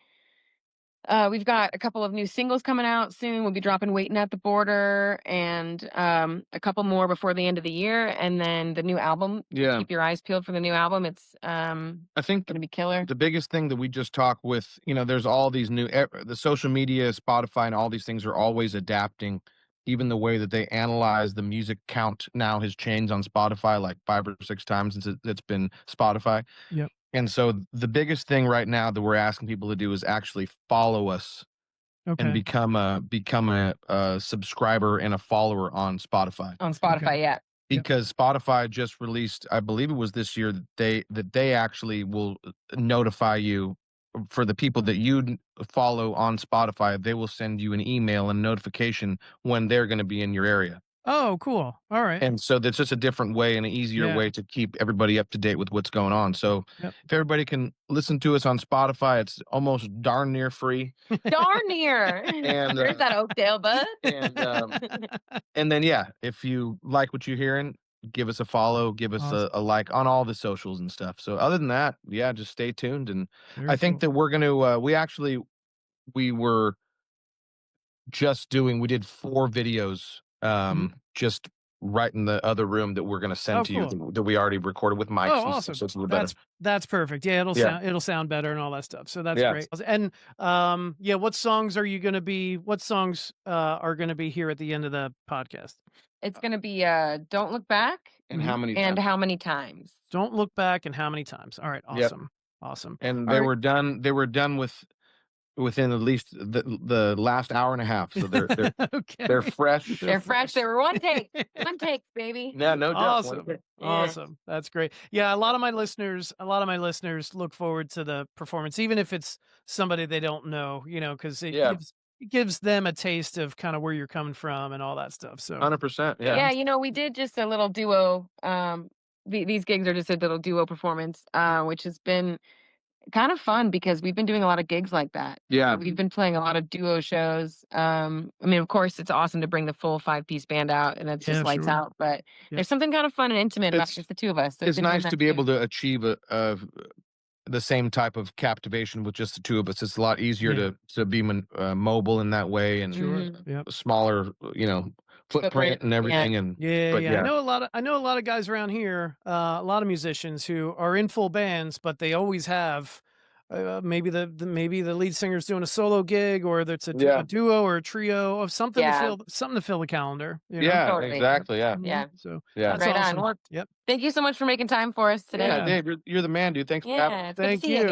we've got a couple of new singles coming out soon. We'll be dropping Waiting at the Border and a couple more before the end of the year. And then the new album. Yeah. Keep your eyes peeled for the new album. It's I think going to be killer. the biggest thing that we just talked with, there's all these new, the social media, Spotify, and all these things are always adapting. Even the way that they analyze the music count now has changed on Spotify like 5 or 6 times since it's been Spotify. Yep. And so the biggest thing right now that we're asking people to do is actually follow us and Okay. become a subscriber and a follower on Spotify. On Spotify, Okay. yeah. Because Spotify just released, I believe it was this year, that they actually will notify you for the people that you follow on Spotify. They will send you an email and notification when they're going to be in your area. Oh, cool. All right. And so that's just a different way and an easier Yeah. way to keep everybody up to date with what's going on. So Yep. if everybody can listen to us on Spotify, it's almost darn near free. Darn near. And There's that Oakdale bud. and then yeah, if you like what you're hearing, give us a follow, give us Awesome. a like on all the socials and stuff. So other than that, yeah, just stay tuned. And Very I think cool. that we're gonna we were we did 4 videos just right in the other room that we're gonna send Oh, to you cool. that we already recorded with mics Oh, and awesome. stuff, so it's a little better. That's perfect. Yeah, Yeah. it'll sound better and all that stuff. So that's Yeah. great. And yeah, what songs are gonna be here at the end of the podcast? It's gonna be Don't Look Back And how many and times? How Many Times. Don't Look Back and How Many Times. All right, Yep. awesome. Awesome. And All they right. were done within at least the last hour and a half. So Okay. they're fresh. They're fresh. They were one take. One take, baby. Yeah, no doubt. Awesome. Yeah. Awesome. That's great. Yeah, a lot of my listeners look forward to the performance, even if it's somebody they don't know, because Yeah. it gives them a taste of kind of where you're coming from and all that stuff. So 100%. Yeah. Yeah, we did just a little duo. These gigs are just a little duo performance, which has been kind of fun because we've been doing a lot of gigs like that. Yeah. We've been playing a lot of duo shows. I mean, of course, it's awesome to bring the full 5-piece band out, and it's just Yeah, lights sure. out. But Yeah. there's something kind of fun and intimate about It's- just the two of us. So It's been doing nice that to be too. able to achieve the same type of captivation with just the two of us. It's a lot easier Yeah. to be mobile in that way and Sure. Mhm. Yep. smaller, footprint and everything. And Yeah, but yeah. yeah. I know a lot of guys around here, a lot of musicians who are in full bands, but they always have maybe the lead singer's doing a solo gig, or that's a Yeah. duo or a trio of something Yeah. to fill the calendar. Yeah, Totally. exactly. Yeah. Yeah. So Yeah. that's Right on. awesome. Well, Yep. Thank you so much for making time for us today. Yeah, Dave, you're the man, dude. Thanks for having me. Yeah, it's good Thank to see you you.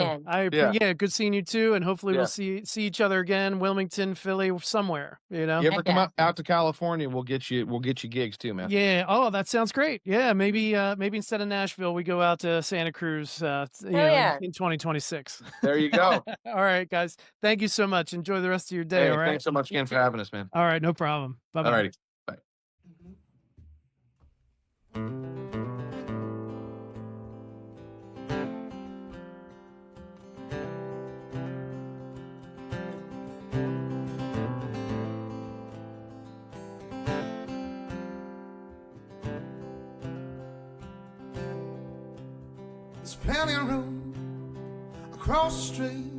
again. Yeah, good seeing you too, and hopefully Yeah. we'll see each other again, Wilmington, Philly, somewhere. You ever Heck come yeah. out to California, we'll get you gigs too, man. Yeah. Oh, that sounds great. Yeah. Maybe instead of Nashville, we go out to Santa Cruz, yeah. in 2026. There you go. All right, guys. Thank you so much. Enjoy the rest of your day. Hey, all right. thanks so much again for having us, man. All right. No problem. Bye bye. All righty. Bye. There's plenty of room across the street.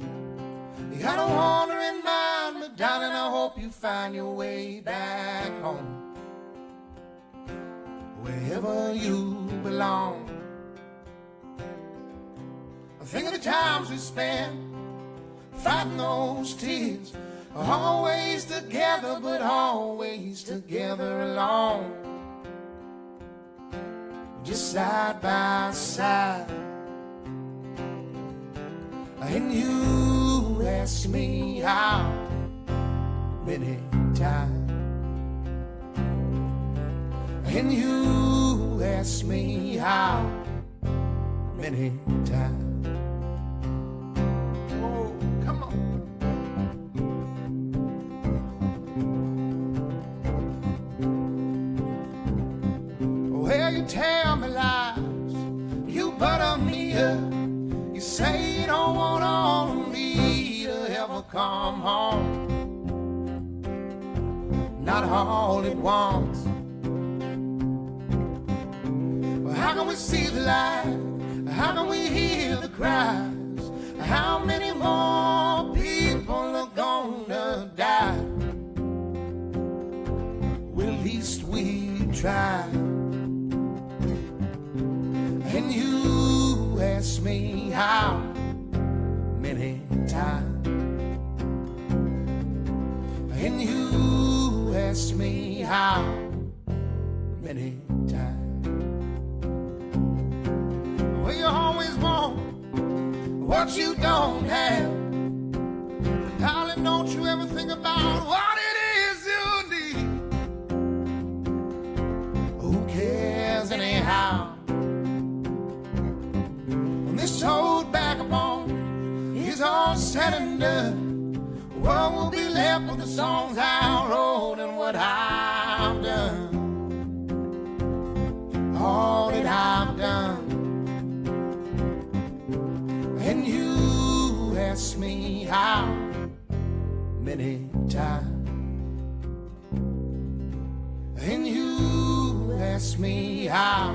You got a wandering mind, but darling, I hope you find your way back home, wherever you belong. I think of the times we spent fighting those tears, always together, but always together alone, just side by side. And you asked me how many times, and you asked me how many times. Oh, come on. Well, you tell me lies, you butter me up. You say you don't want all of me to ever come home, not all at once. Well, how can we see the light? How can we hear the cries? How many more people are gonna die? Well, at least we tried. And you asked me how many times, and you asked me how many times. Well, you always want what you don't have, but darling, don't you ever think about what it is you need. Who cares anyhow? This old vagabond is all said and done, what will be left of the songs I wrote and what I've done? all that I've done. And you ask me how many times. And you ask me how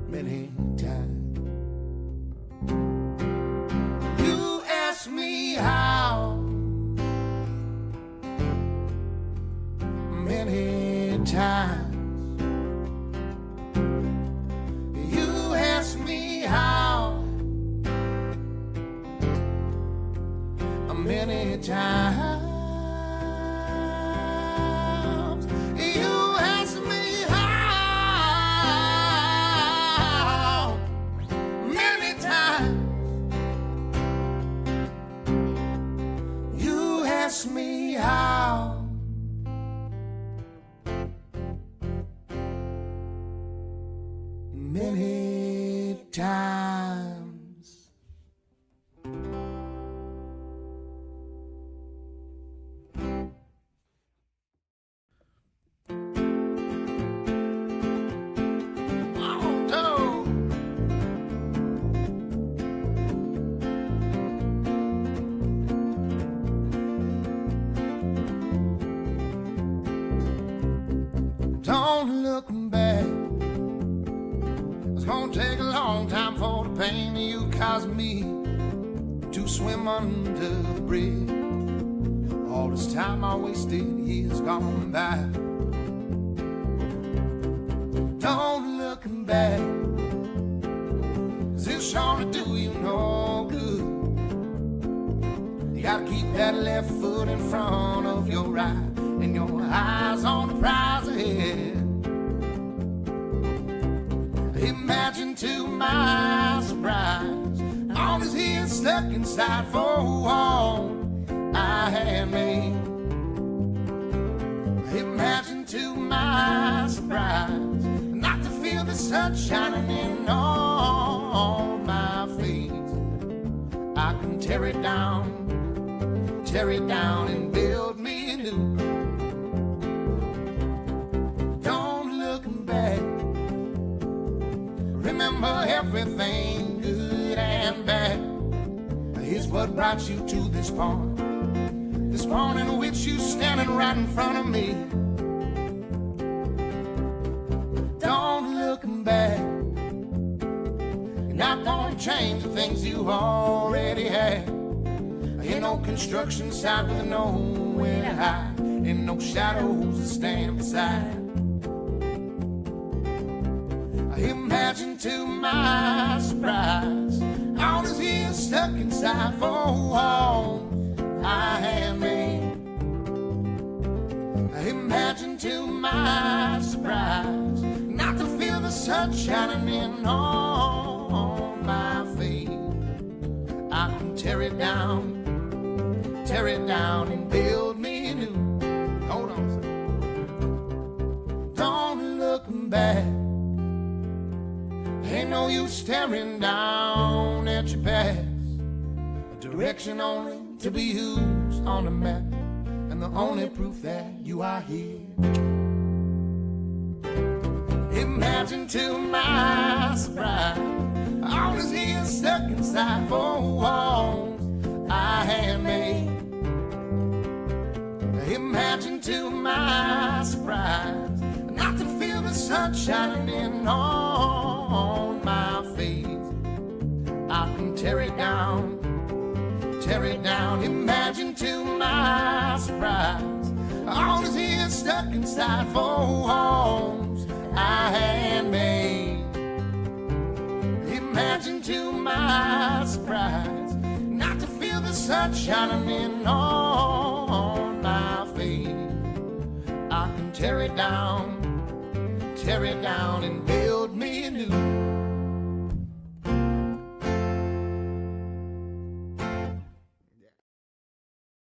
many times. You ask me how many times. You ask me how many times. Ask me how many times. Don't look back. It's gonna take a long time for the pain you caused me to swim under the bridge. All this time I wasted, years gone by. Don't look back, 'cause it's sure to do you no good. You gotta keep that left foot in front of your right and your eyes on the prize ahead. Imagine to my surprise, all this here stuck inside for all I had made. Imagine to my surprise, not to feel the sun shining in on my face. I can tear it down and build me anew. Don't look back. Remember everything good and bad. Here's what brought you to this point in which you standing right in front of me. Don't look back. You're not gonna change the things you already had. Ain't no construction site with nowhere to hide, ain't no shadows to stand beside. Imagine to my surprise, all this here stuck inside for walls I had made. Imagine to my surprise, not to feel the sun shining in on my face. I can tear it down and build me anew. Hold on a second. Don't look back. Ain't no use staring down at your past. A direction only to be used on the map, and the only proof that you are here. Imagine to my surprise, all this here stuck inside four walls I had made. Imagine to my surprise, not to feel the sun shining in on my face. I can tear it down. Imagine to my surprise, all this here stuck inside four walls I had made. Imagine to my surprise, not to feel the sun shining in on my face. I can tear it down and build me anew.